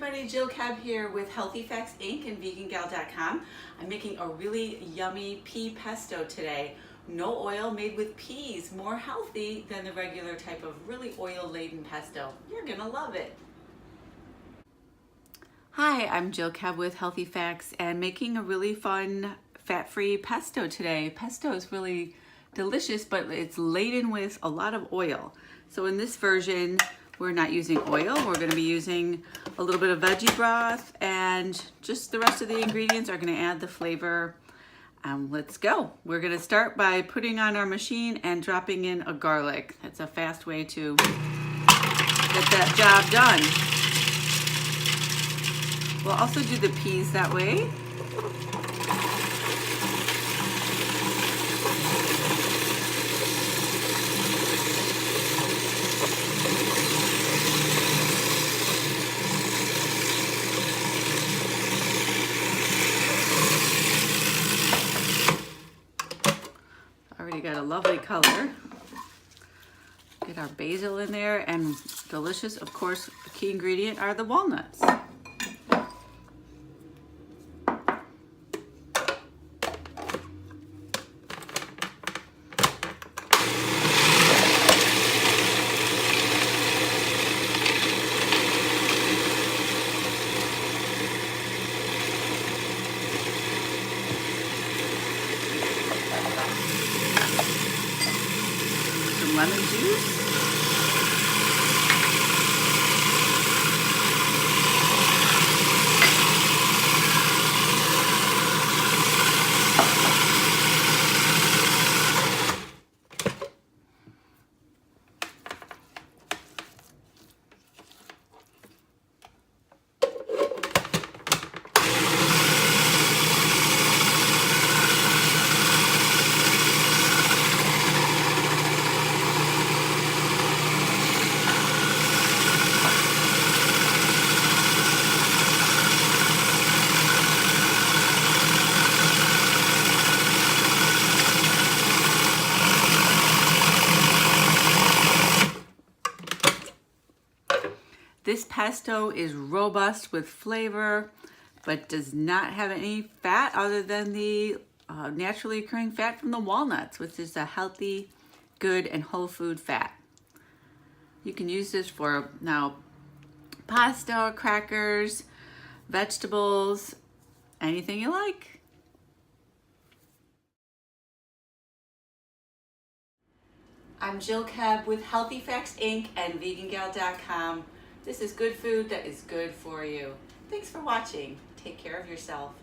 everybody, Jill Keb here with Healthy Facts Inc. and VeganGal.com. I'm making a really yummy pea pesto today. No oil, made with peas, more healthy than the regular type of really oil-laden pesto. You're gonna love it. Hi, I'm Jill Keb with Healthy Facts and making a really fun fat-free pesto today. Pesto is really delicious, but it's laden with a lot of oil. So in this version, we're not using oil. We're going to be using a little bit of veggie broth, and just the rest of the ingredients are going to add the flavor. Let's go. We're going to start by putting on our machine and dropping in a garlic. That's a fast way to get that job done. We'll also do the peas that way. Already got a lovely color. Get our basil in there, and delicious, of course, the key ingredient are the walnuts. Lemon juice. This pesto is robust with flavor, but does not have any fat other than the naturally occurring fat from the walnuts, which is a healthy, good, and whole food fat. You can use this for now pasta, crackers, vegetables, anything you like. I'm Jill Keb with Healthy Facts Inc. and VeganGal.com. This is good food that is good for you. Thanks for watching. Take care of yourself.